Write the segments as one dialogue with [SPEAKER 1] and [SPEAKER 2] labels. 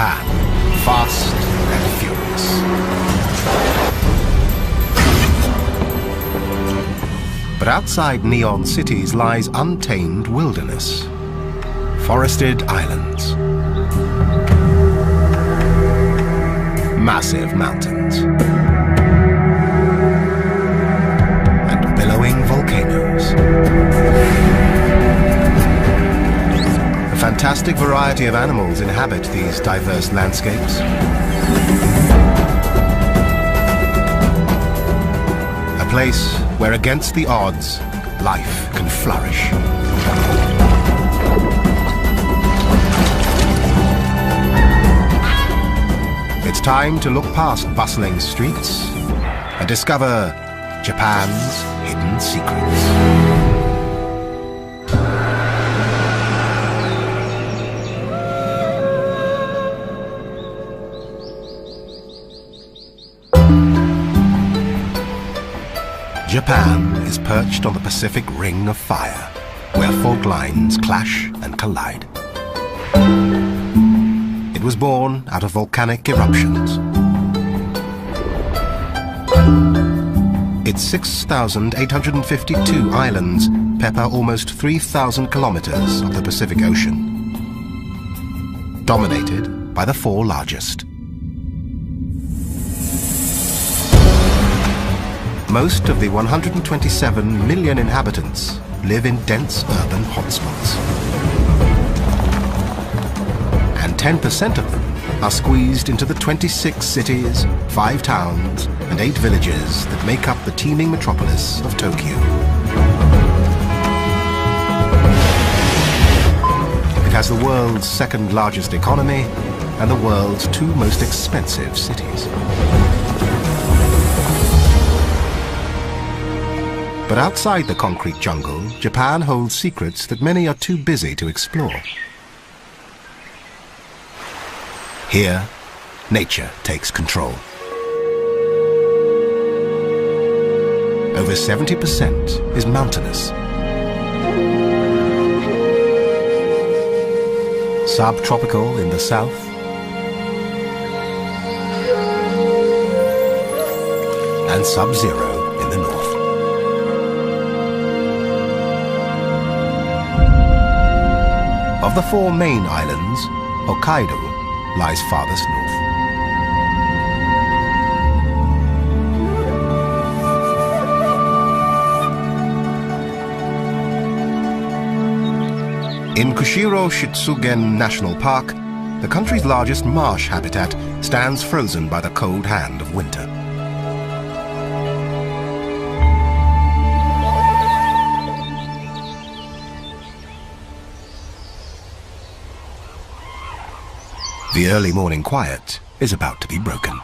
[SPEAKER 1] Japan, fast and furious. But outside neon cities lies untamed wilderness. Forested islands. Massive mountains. And billowing volcanoes. A fantastic variety of animals inhabit these diverse landscapes. A place where, against the odds, life can flourish. It's time to look past bustling streets and discover Japan's hidden secrets. Japan is perched on the Pacific Ring of Fire, where fault lines clash and collide. It was born out of volcanic eruptions. Its 6,852 islands pepper almost 3,000 kilometers of the Pacific Ocean, dominated by the four largest. Most of the 127 million inhabitants live in dense urban hotspots. And 10% of them are squeezed into the 26 cities, 5 towns, and 8 villages that make up the teeming metropolis of Tokyo. It has the world's second largest economy and the world's 2 most expensive cities. But outside the concrete jungle, Japan holds secrets that many are too busy to explore. Here, nature takes control. Over 70% is mountainous. Subtropical in the south, and sub-zero in the north. Of the 4 main islands, Hokkaido lies farthest north. In Kushiro Shitsugen National Park, the country's largest marsh habitat stands frozen by the cold hand of winter. The early morning quiet is about to be broken.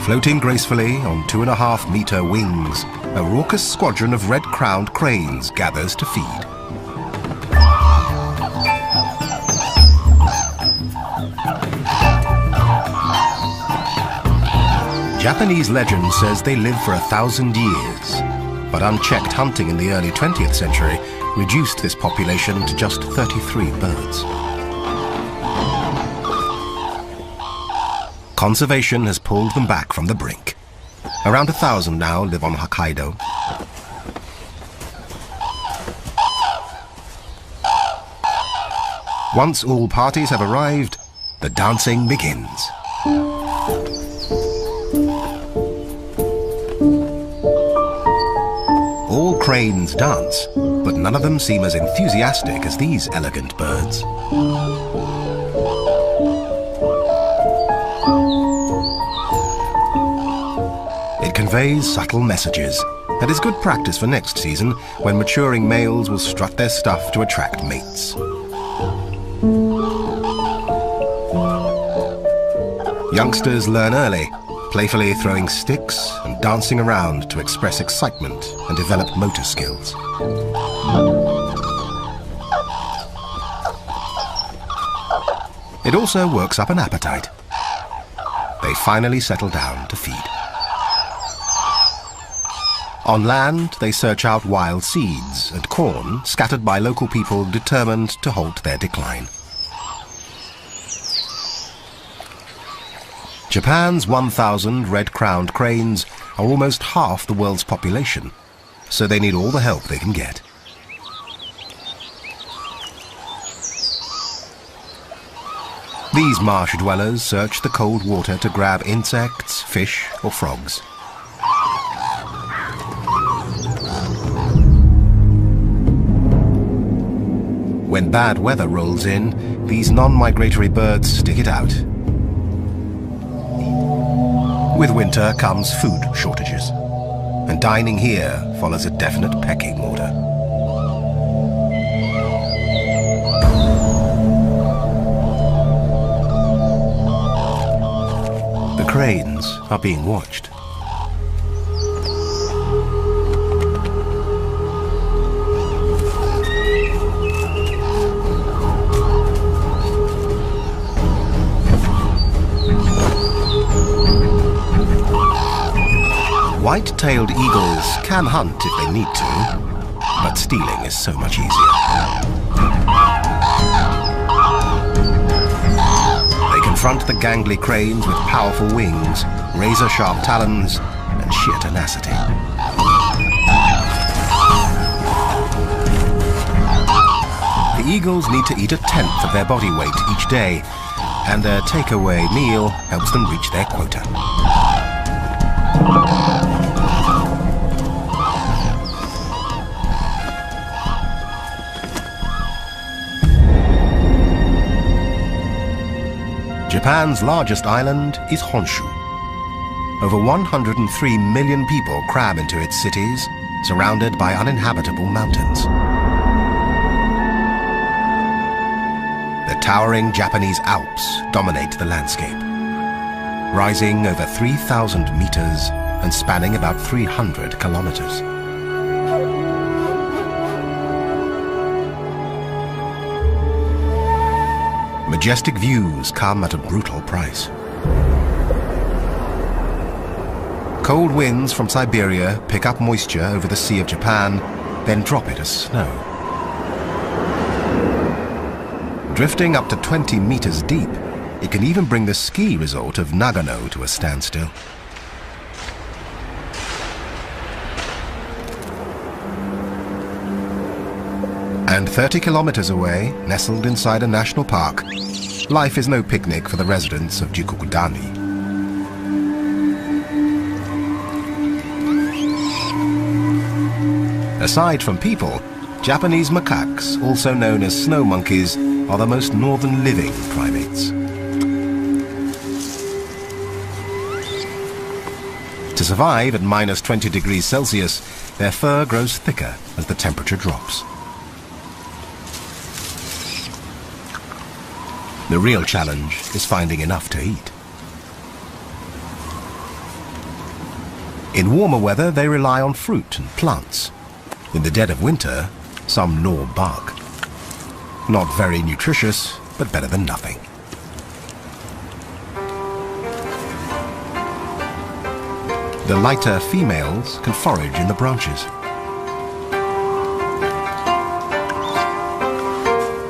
[SPEAKER 1] Floating gracefully on 2.5-meter wings, a raucous squadron of red-crowned cranes gathers to feed. Japanese legend says they live for 1,000 years, but unchecked hunting in the early 20th century reduced this population to just 33 birds. Conservation has pulled them back from the brink. Around 1,000 now live on Hokkaido. Once all parties have arrived, the dancing begins. All cranes dance, but none of them seem as enthusiastic as these elegant birds. It conveys subtle messages and is good practice for next season, when maturing males will strut their stuff to attract mates. Youngsters learn early, playfully throwing sticks and dancing around to express excitement and develop motor skills. It also works up an appetite. They finally settle down to feed. On land, they search out wild seeds and corn scattered by local people determined to halt their decline. Japan's 1,000 red-crowned cranes are almost half the world's population, so they need all the help they can get. These marsh dwellers search the cold water to grab insects, fish, or frogs. When bad weather rolls in, these non-migratory birds stick it out. With winter comes food shortages, and dining here follows a definite pecking order. The cranes are being watched. White-tailed eagles can hunt if they need to, but stealing is so much easier. They confront the gangly cranes with powerful wings, razor-sharp talons, and sheer tenacity. The eagles need to eat 1/10 of their body weight each day, and their takeaway meal helps them reach their quota. Japan's largest island is Honshu. Over 103 million people cram into its cities, surrounded by uninhabitable mountains. The towering Japanese Alps dominate the landscape, rising over 3,000 meters and spanning about 300 kilometers. Majestic views come at a brutal price. Cold winds from Siberia pick up moisture over the Sea of Japan, then drop it as snow. Drifting up to 20 meters deep, it can even bring the ski resort of Nagano to a standstill. And 30 kilometers away, nestled inside a national park, life is no picnic for the residents of Jikokudani. Aside from people, Japanese macaques, also known as snow monkeys, are the most northern living primates. To survive at minus 20 degrees Celsius, their fur grows thicker as the temperature drops. The real challenge is finding enough to eat. In warmer weather, they rely on fruit and plants. In the dead of winter, some gnaw bark. Not very nutritious, but better than nothing. The lighter females can forage in the branches,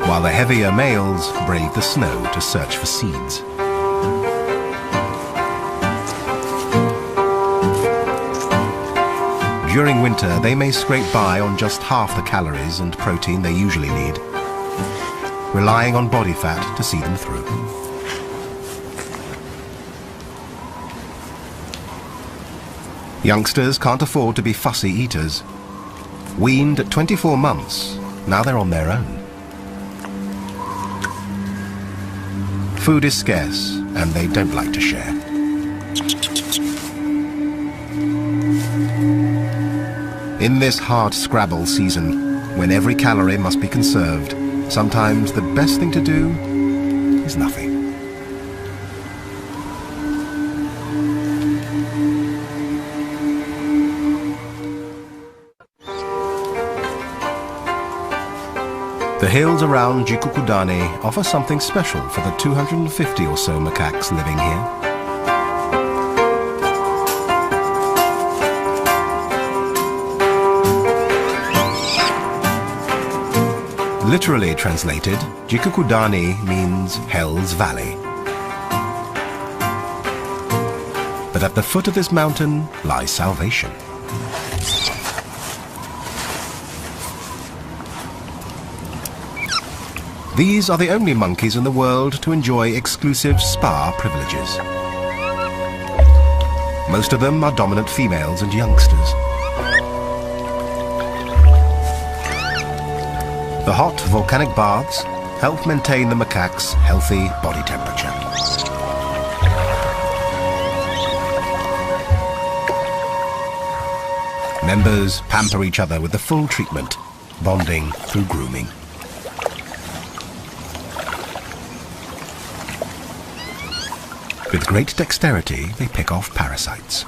[SPEAKER 1] while the heavier males brave the snow to search for seeds. During winter, they may scrape by on just half the calories and protein they usually need, relying on body fat to see them through. Youngsters can't afford to be fussy eaters. Weaned at 24 months, now they're on their own. Food is scarce, and they don't like to share. In this hard-scrabble season, when every calorie must be conserved, sometimes the best thing to do is nothing. The hills around Jikokudani offer something special for the 250 or so macaques living here. Literally translated, Jikukudani means Hell's Valley. But at the foot of this mountain lies salvation. These are the only monkeys in the world to enjoy exclusive spa privileges. Most of them are dominant females and youngsters. The hot volcanic baths help maintain the macaque's healthy body temperature. Members pamper each other with the full treatment, bonding through grooming. With great dexterity, they pick off parasites.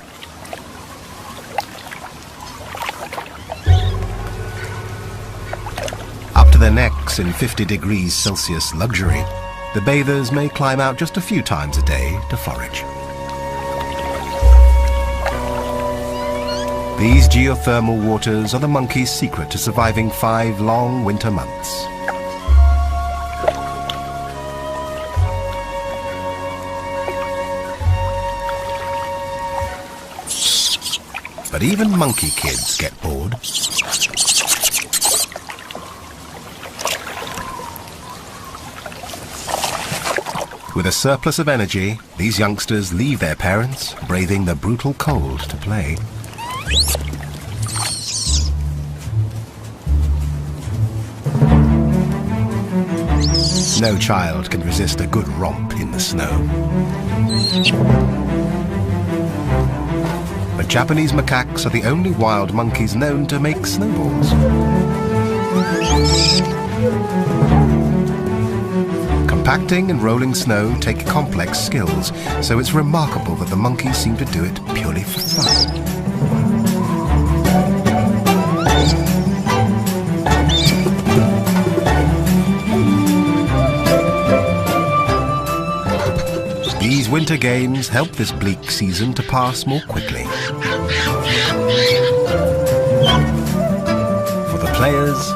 [SPEAKER 1] Up to their necks in 50 degrees Celsius luxury, the bathers may climb out just a few times a day to forage. These geothermal waters are the monkey's secret to surviving 5 long winter months. But even monkey kids get bored. With a surplus of energy, these youngsters leave their parents, braving the brutal cold to play. No child can resist a good romp in the snow. But Japanese macaques are the only wild monkeys known to make snowballs. Compacting and rolling snow take complex skills, so it's remarkable that the monkeys seem to do it purely for fun. These winter games help this bleak season to pass more quickly. For the players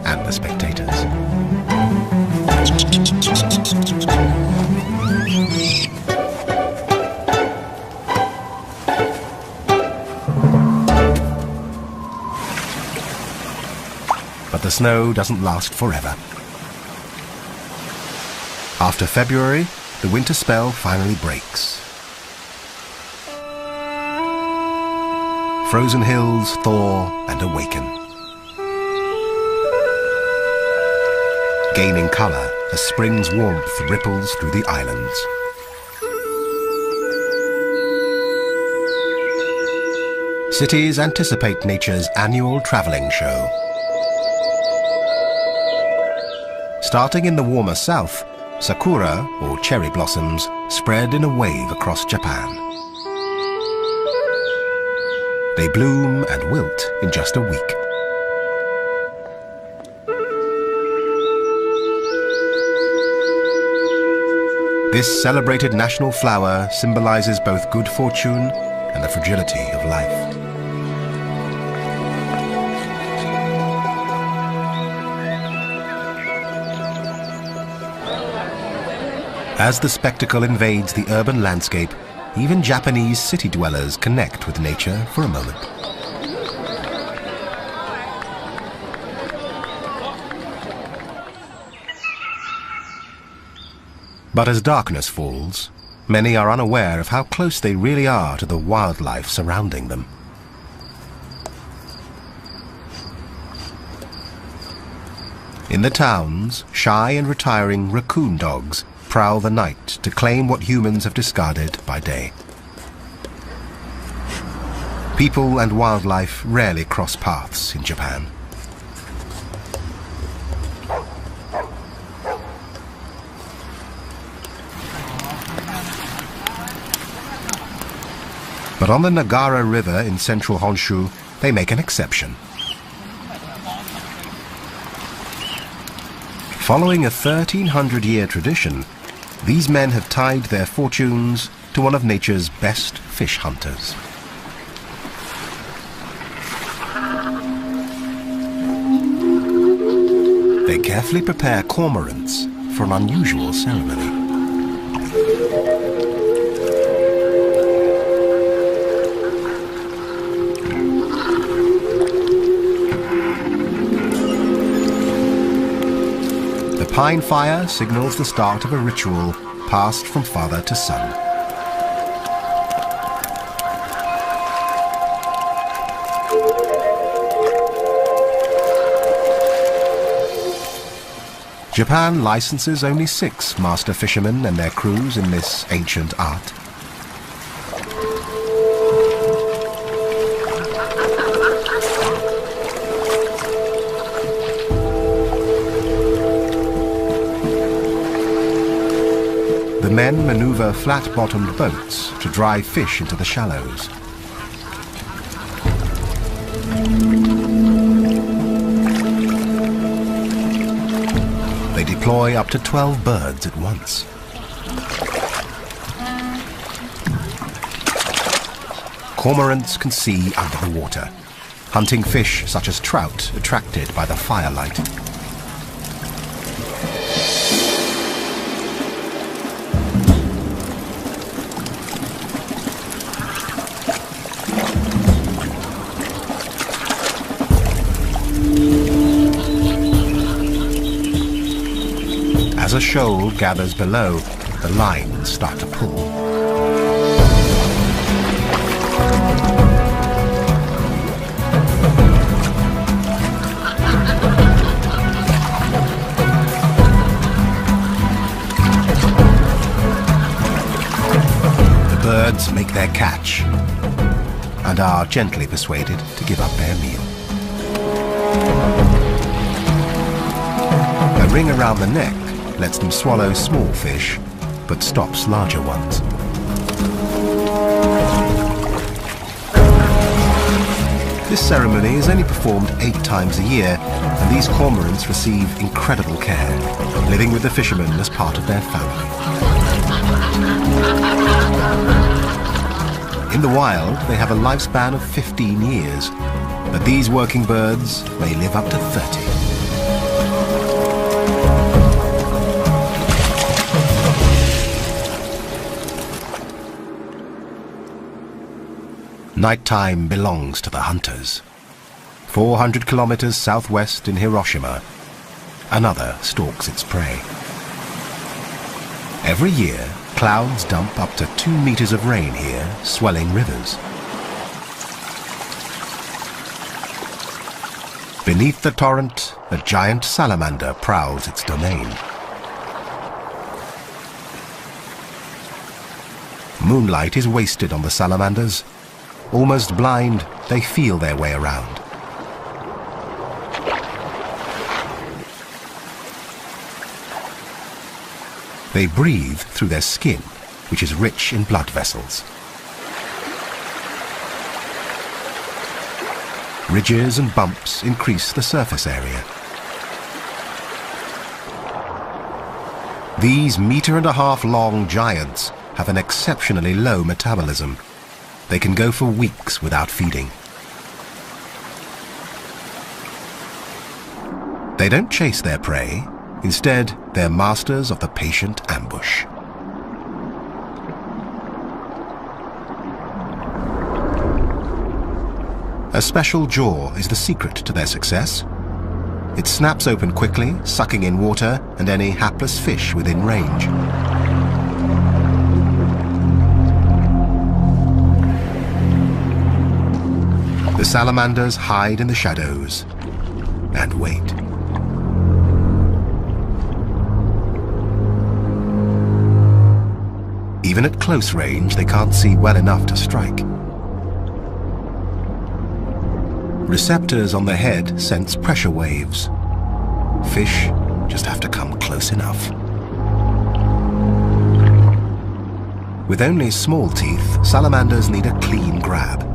[SPEAKER 1] and the spectators. But the snow doesn't last forever. After February, the winter spell finally breaks. Frozen hills thaw and awaken, gaining colour as spring's warmth ripples through the islands. Cities anticipate nature's annual travelling show. Starting in the warmer south, sakura, or cherry blossoms, spread in a wave across Japan. They bloom and wilt in just a week. This celebrated national flower symbolizes both good fortune and the fragility of life. As the spectacle invades the urban landscape, even Japanese city dwellers connect with nature for a moment. But as darkness falls, many are unaware of how close they really are to the wildlife surrounding them. In the towns, shy and retiring raccoon dogs prowl the night to claim what humans have discarded by day. People and wildlife rarely cross paths in Japan. But on the Nagara River in central Honshu, they make an exception. Following a 1,300-year tradition, these men have tied their fortunes to one of nature's best fish hunters. They carefully prepare cormorants for an unusual ceremony. The pine fire signals the start of a ritual passed from father to son. Japan licenses only 6 master fishermen and their crews in this ancient art. The men maneuver flat-bottomed boats to drive fish into the shallows. They deploy up to 12 birds at once. Cormorants can see under the water, hunting fish such as trout attracted by the firelight. As a shoal gathers below, the lines start to pull. The birds make their catch and are gently persuaded to give up their meal. A ring around the neck lets them swallow small fish, but stops larger ones. This ceremony is only performed 8 times a year, and these cormorants receive incredible care, living with the fishermen as part of their family. In the wild, they have a lifespan of 15 years, but these working birds may live up to 30. Nighttime belongs to the hunters. 400 kilometers southwest in Hiroshima, another stalks its prey. Every year, clouds dump up to 2 meters of rain here, swelling rivers. Beneath the torrent, a giant salamander prowls its domain. Moonlight is wasted on the salamanders. Almost blind, they feel their way around. They breathe through their skin, which is rich in blood vessels. Ridges and bumps increase the surface area. These 1.5 meter long giants have an exceptionally low metabolism. They can go for weeks without feeding. They don't chase their prey. Instead, they're masters of the patient ambush. A special jaw is the secret to their success. It snaps open quickly, sucking in water and any hapless fish within range. The salamanders hide in the shadows and wait. Even at close range, they can't see well enough to strike. Receptors on the head sense pressure waves. Fish just have to come close enough. With only small teeth, salamanders need a clean grab.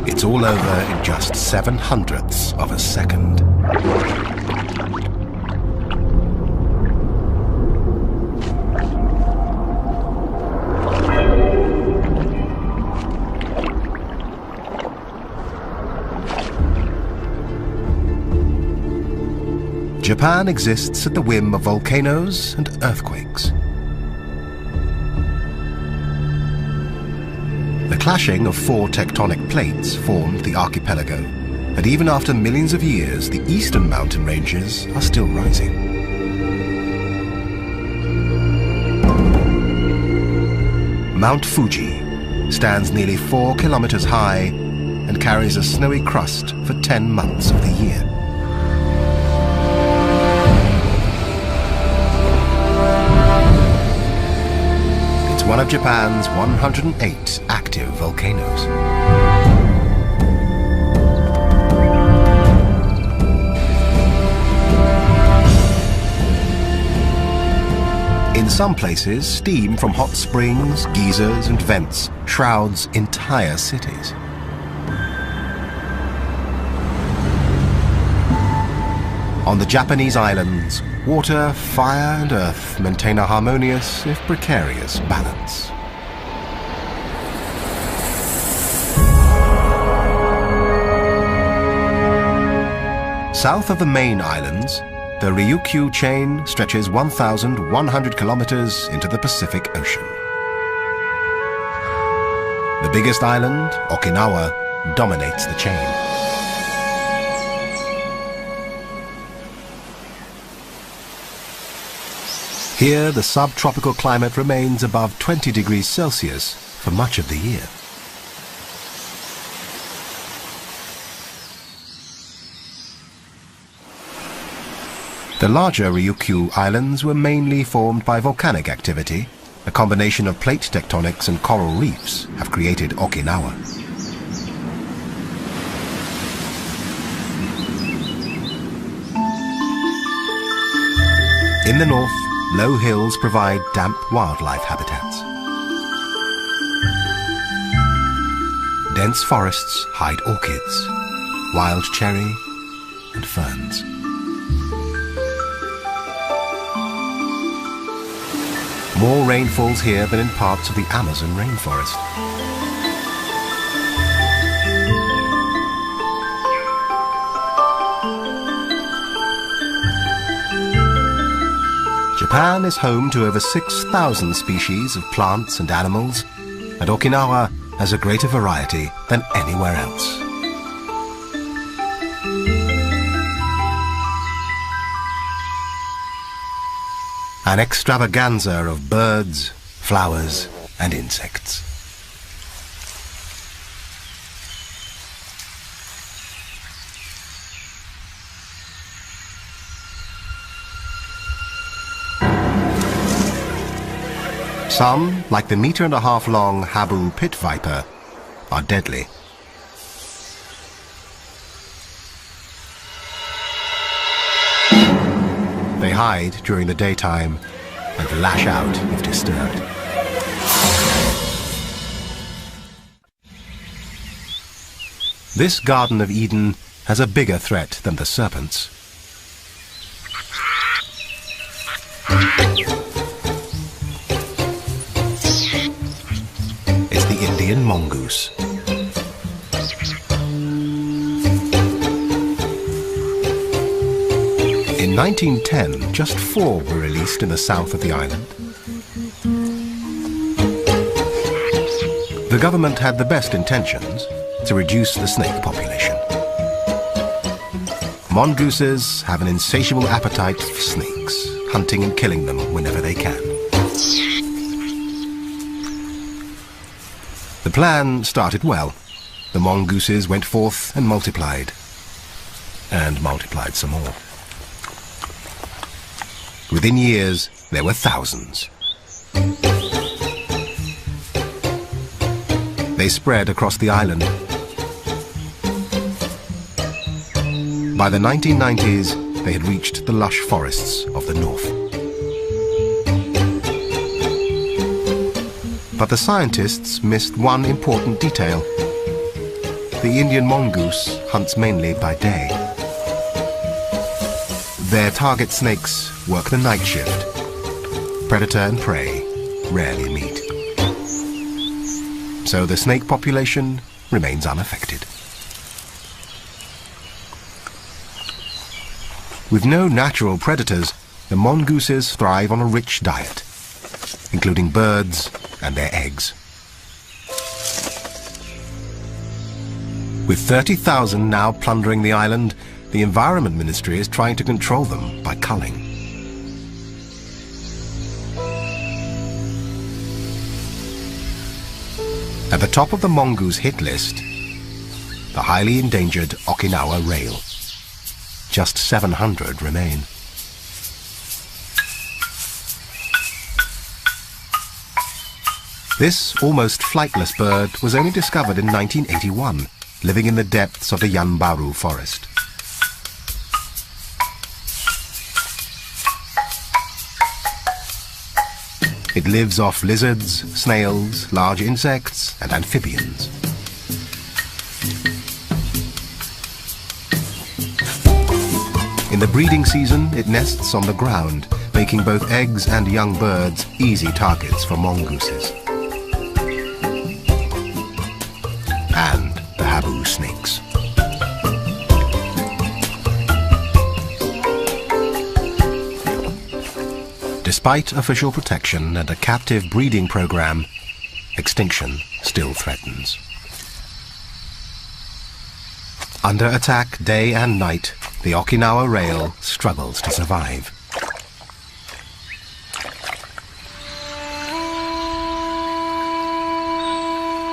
[SPEAKER 1] It's all over in just 7/100ths of a second. Japan exists at the whim of volcanoes and earthquakes. The clashing of 4 tectonic plates formed the archipelago, and even after millions of years, the eastern mountain ranges are still rising. Mount Fuji stands nearly 4 kilometers high and carries a snowy crust for 10 months of the year. One of Japan's 108 active volcanoes. In some places, steam from hot springs, geysers and vents shrouds entire cities. On the Japanese islands, water, fire and earth maintain a harmonious, if precarious, balance. South of the main islands, the Ryukyu chain stretches 1,100 kilometers into the Pacific Ocean. The biggest island, Okinawa, dominates the chain. Here, the subtropical climate remains above 20 degrees Celsius for much of the year. The larger Ryukyu Islands were mainly formed by volcanic activity. A combination of plate tectonics and coral reefs have created Okinawa. In the north, low hills provide damp wildlife habitats. Dense forests hide orchids, wild cherry and ferns. More rain falls here than in parts of the Amazon rainforest. Japan is home to over 6,000 species of plants and animals, and Okinawa has a greater variety than anywhere else. An extravaganza of birds, flowers, and insects. Some, like the 1.5 meter long Habu pit viper, are deadly. They hide during the daytime and lash out if disturbed. This Garden of Eden has a bigger threat than the serpents. It's the Indian mongoose. In 1910, just 4 were released in the south of the island. The government had the best intentions to reduce the snake population. Mongooses have an insatiable appetite for snakes, hunting and killing them whenever they can. The plan started well. The mongooses went forth and multiplied some more. Within years, there were thousands. They spread across the island. By the 1990s, they had reached the lush forests of the north. But the scientists missed one important detail. the Indian mongoose hunts mainly by day. Their target snakes work the night shift. Predator and prey rarely meet. So the snake population remains unaffected. With no natural predators, the mongooses thrive on a rich diet, including birds and their eggs. With 30,000 now plundering the island, the Environment Ministry is trying to control them by culling. At the top of the mongoose hit list, the highly endangered Okinawa rail. Just 700 remain. This almost flightless bird was only discovered in 1981, living in the depths of the Yanbaru forest. It lives off lizards, snails, large insects, and amphibians. In the breeding season, it nests on the ground, making both eggs and young birds easy targets for mongooses. And the habu snakes. Despite official protection and a captive breeding program, extinction still threatens. Under attack day and night, the Okinawa rail struggles to survive.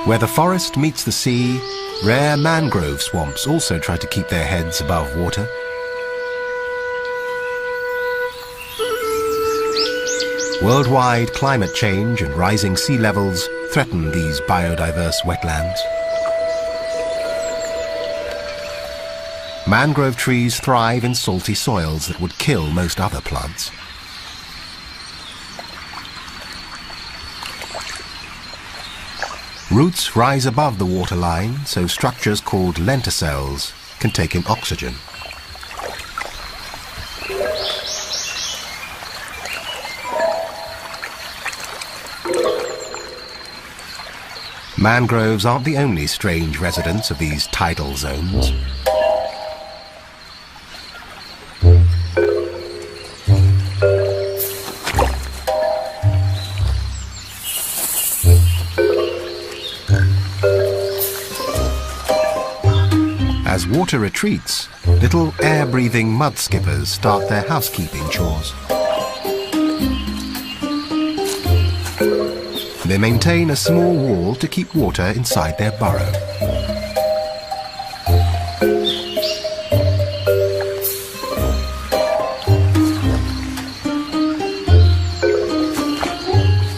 [SPEAKER 1] Where the forest meets the sea, rare mangrove swamps also try to keep their heads above water. Worldwide climate change and rising sea levels threaten these biodiverse wetlands. Mangrove trees thrive in salty soils that would kill most other plants. Roots rise above the waterline, so structures called lenticels can take in oxygen. Mangroves aren't the only strange residents of these tidal zones. As water retreats, little air-breathing mud skippers start their housekeeping chores. They maintain a small wall to keep water inside their burrow.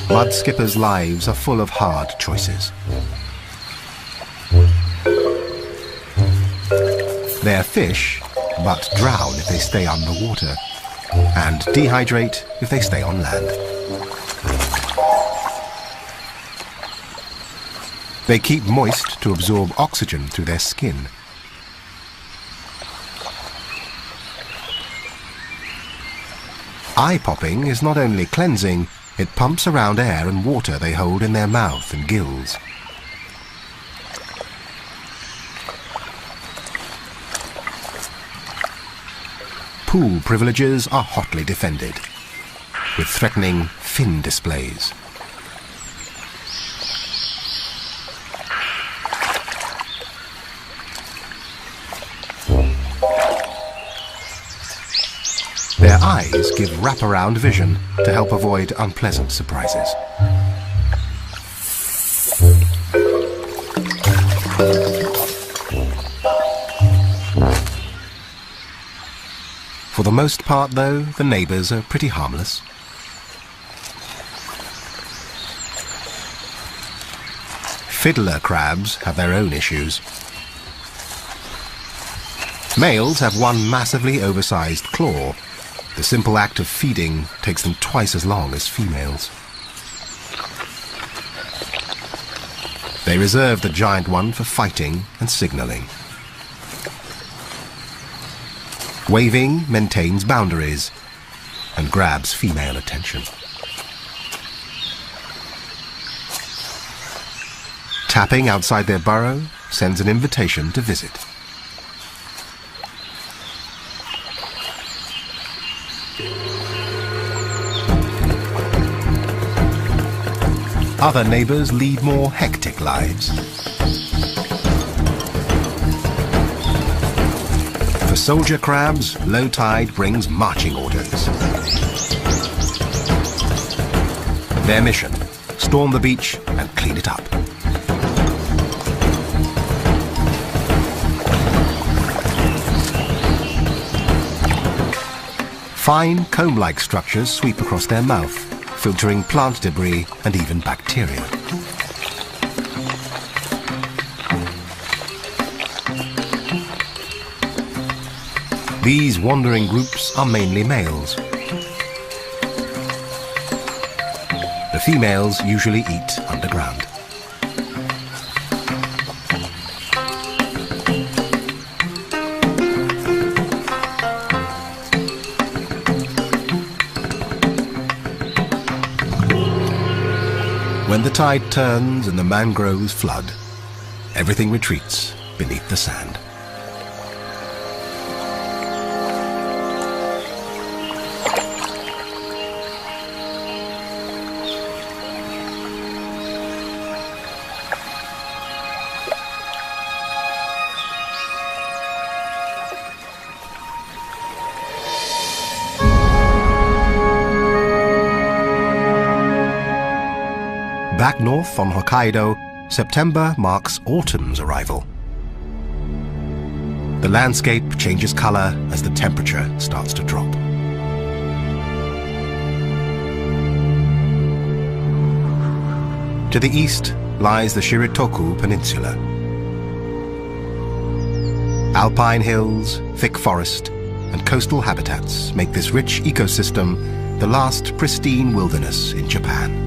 [SPEAKER 1] Mud skippers' lives are full of hard choices. They're fish, but drown if they stay underwater, and dehydrate if they stay on land. They keep moist to absorb oxygen through their skin. Eye popping is not only cleansing, it pumps around air and water they hold in their mouth and gills. Pool privileges are hotly defended, with threatening fin displays. Their eyes give wraparound vision to help avoid unpleasant surprises. For the most part, though, the neighbors are pretty harmless. Fiddler crabs have their own issues. Males have one massively oversized claw. The simple act of feeding takes them twice as long as females. They reserve the giant one for fighting and signaling. Waving maintains boundaries and grabs female attention. Tapping outside their burrow sends an invitation to visit. Other neighbors lead more hectic lives. For soldier crabs, low tide brings marching orders. Their mission: storm the beach and clean it up. Fine comb-like structures sweep across their mouth, filtering plant debris and even bacteria. These wandering groups are mainly males. The females usually eat underground. When the tide turns and the mangroves flood, everything retreats beneath the sand. Back north on Hokkaido, September marks autumn's arrival. The landscape changes color as the temperature starts to drop. To the east lies the Shiritoku Peninsula. Alpine hills, thick forest, and coastal habitats make this rich ecosystem the last pristine wilderness in Japan.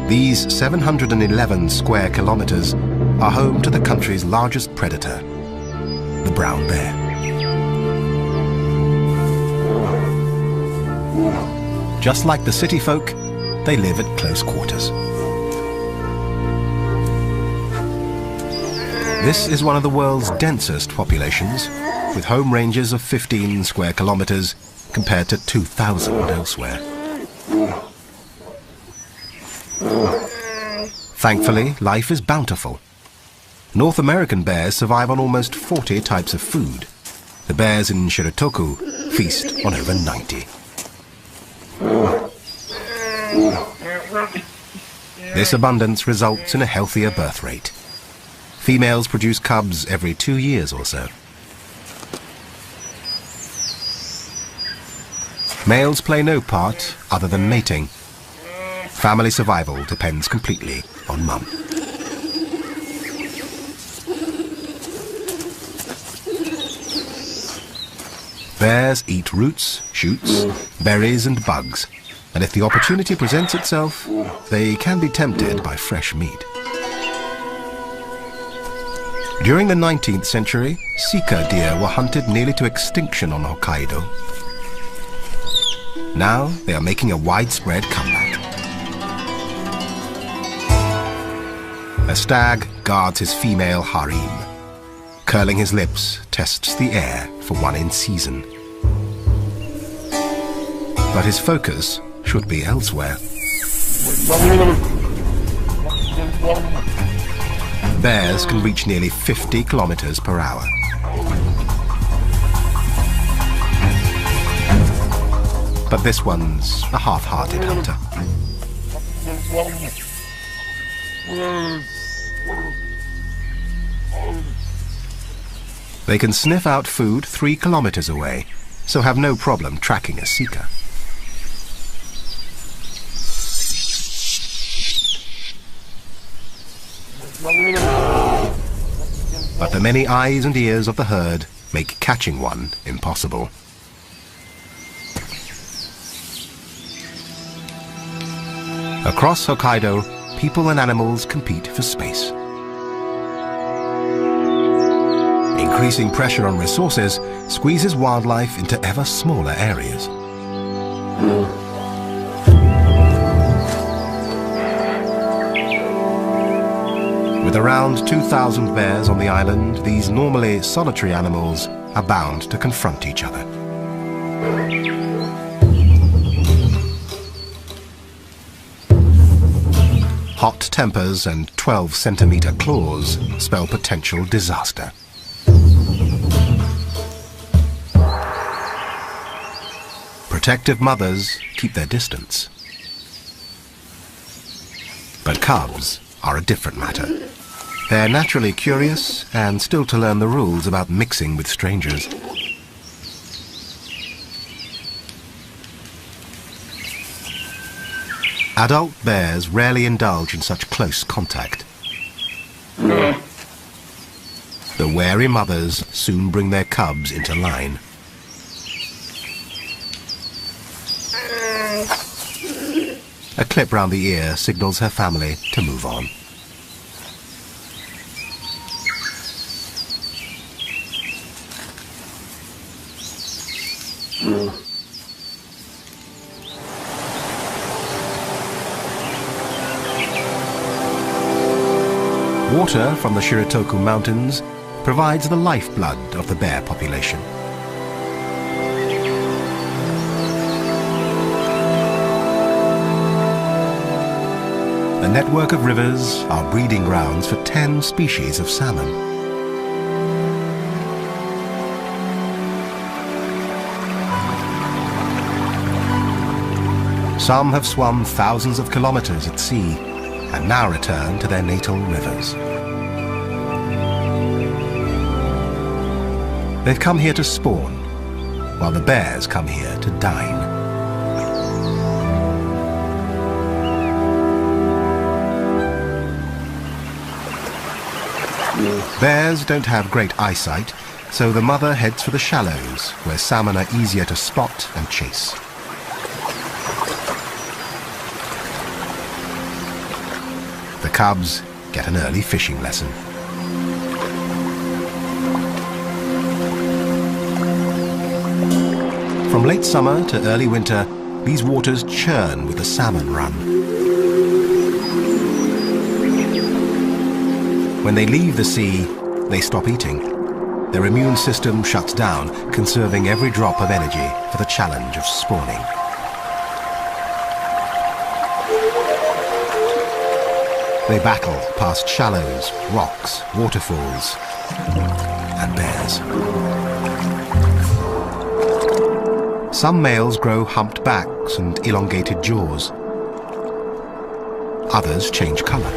[SPEAKER 1] These 711 square kilometers are home to the country's largest predator, the brown bear. Just like the city folk, they live at close quarters. This is one of the world's densest populations, with home ranges of 15 square kilometers compared to 2,000 elsewhere. Thankfully, life is bountiful. North American bears survive on almost 40 types of food. The bears in Shiritoku feast on over 90. This abundance results in a healthier birth rate. Females produce cubs every 2 years or so. Males play no part other than mating. Family survival depends completely on mum. Bears eat roots, shoots, berries and bugs, and if the opportunity presents itself, they can be tempted by fresh meat. During the 19th century, sika deer were hunted nearly to extinction on Hokkaido. Now they are making a widespread comeback. A stag guards his female harem. Curling his lips, tests the air for one in season. But his focus should be elsewhere. Bears can reach nearly 50 kilometers per hour. But this one's a half-hearted hunter. They can sniff out food 3 kilometers away, so have no problem tracking a sika. But the many eyes and ears of the herd make catching one impossible. Across Hokkaido, people and animals compete for space. Increasing pressure on resources squeezes wildlife into ever smaller areas. With around 2,000 bears on the island, these normally solitary animals are bound to confront each other. Hot tempers and 12-centimeter claws spell potential disaster. Protective mothers keep their distance. But cubs are a different matter. They're naturally curious and still to learn the rules about mixing with strangers. Adult bears rarely indulge in such close contact. The wary mothers soon bring their cubs into line. A clip round the ear signals her family to move on. Water from the Shiritoku Mountains provides the lifeblood of the bear population. A network of rivers are breeding grounds for 10 species of salmon. Some have swum thousands of kilometers at sea and now return to their natal rivers. They've come here to spawn, while the bears come here to dine. Bears don't have great eyesight, so the mother heads for the shallows, where salmon are easier to spot and chase. The cubs get an early fishing lesson. From late summer to early winter, these waters churn with the salmon run. When they leave the sea, they stop eating. Their immune system shuts down, conserving every drop of energy for the challenge of spawning. They battle past shallows, rocks, waterfalls, and bears. Some males grow humped backs and elongated jaws. Others change color.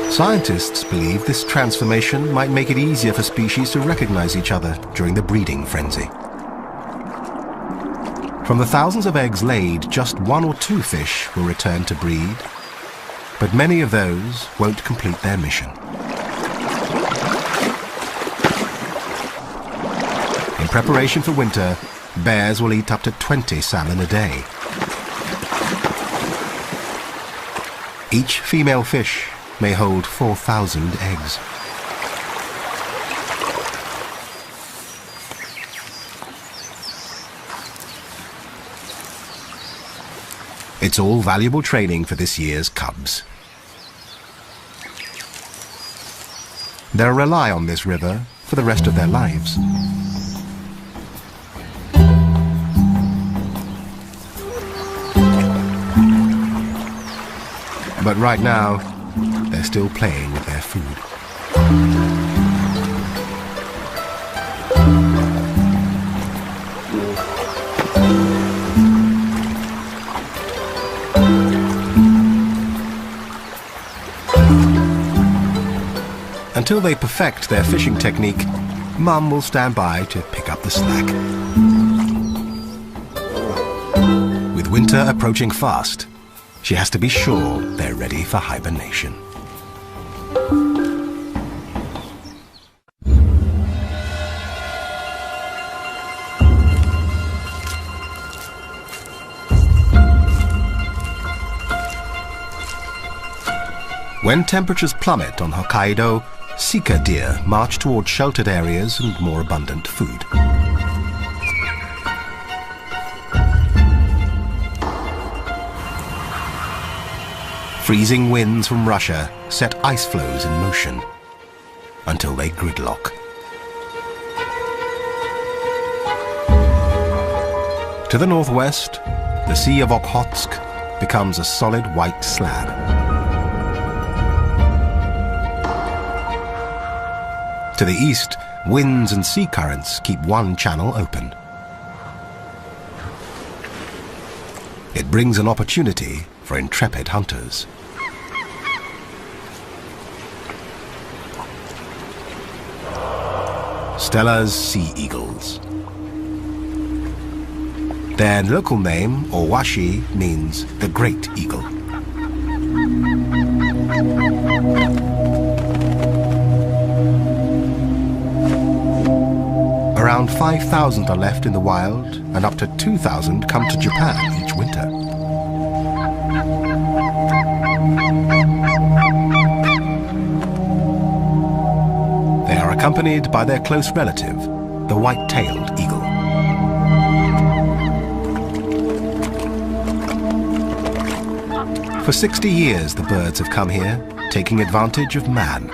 [SPEAKER 1] Scientists believe this transformation might make it easier for species to recognize each other during the breeding frenzy. From the thousands of eggs laid, just 1 or 2 fish will return to breed, but many of those won't complete their mission. In preparation for winter, bears will eat up to 20 salmon a day. Each female fish may hold 4,000 eggs. It's all valuable training for this year's cubs. They'll rely on this river for the rest of their lives. But right now, they're still playing with their food. Until they perfect their fishing technique, Mum will stand by to pick up the slack. With winter approaching fast, she has to be sure they're ready for hibernation. When temperatures plummet on Hokkaido, sika deer march toward sheltered areas and more abundant food. Freezing winds from Russia set ice floes in motion until they gridlock. To the northwest, the Sea of Okhotsk becomes a solid white slab. To the east, winds and sea currents keep one channel open. It brings an opportunity for intrepid hunters. Stella's sea eagles. Their local name, Owashi, means the great eagle. Around 5,000 are left in the wild, and up to 2,000 come to Japan each winter. They are accompanied by their close relative, the white-tailed eagle. For 60 years the birds have come here, taking advantage of man.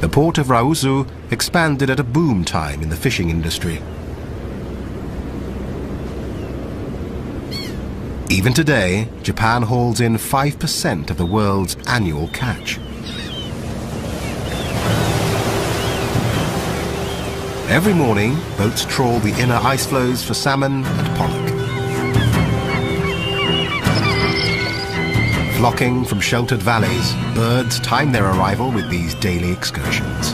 [SPEAKER 1] The port of Rauzu expanded at a boom time in the fishing industry. Even today, Japan holds in 5% of the world's annual catch. Every morning, boats trawl the inner ice floes for salmon and pollock. Flocking from sheltered valleys, birds time their arrival with these daily excursions.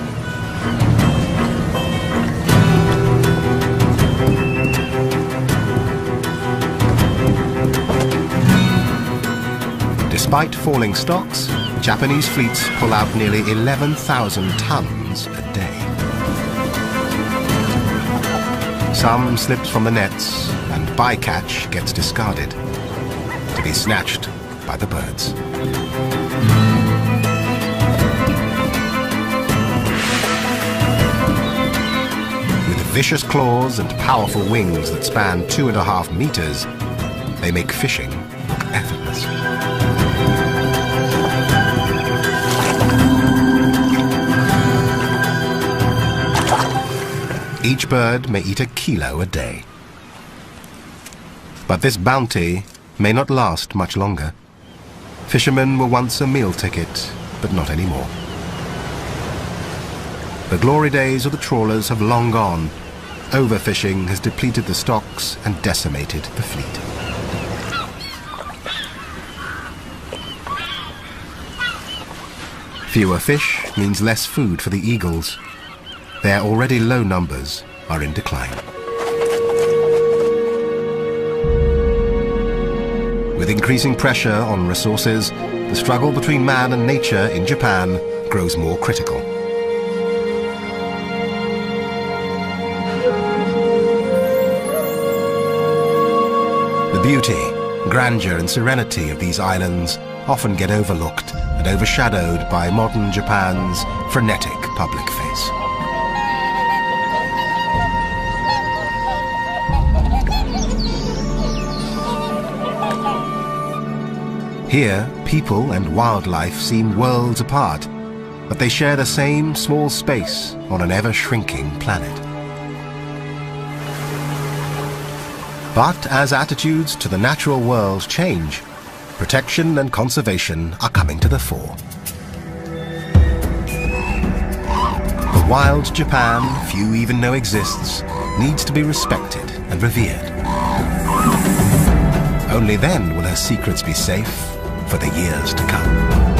[SPEAKER 1] Despite falling stocks, Japanese fleets pull out nearly 11,000 tons a day. Some slips from the nets, and bycatch gets discarded, to be snatched by the birds. With vicious claws and powerful wings that span 2.5 meters, they make fishing look effortless. Each bird may eat 1 kilo a day. But this bounty may not last much longer. Fishermen were once a meal ticket, but not anymore. The glory days of the trawlers have long gone. Overfishing has depleted the stocks and decimated the fleet. Fewer fish means less food for the eagles. Their already low numbers are in decline. With increasing pressure on resources, the struggle between man and nature in Japan grows more critical. The beauty, grandeur and serenity of these islands often get overlooked and overshadowed by modern Japan's frenetic public face. Here, people and wildlife seem worlds apart, but they share the same small space on an ever-shrinking planet. But as attitudes to the natural world change, protection and conservation are coming to the fore. The wild Japan few even know exists needs to be respected and revered. Only then will her secrets be safe for the years to come.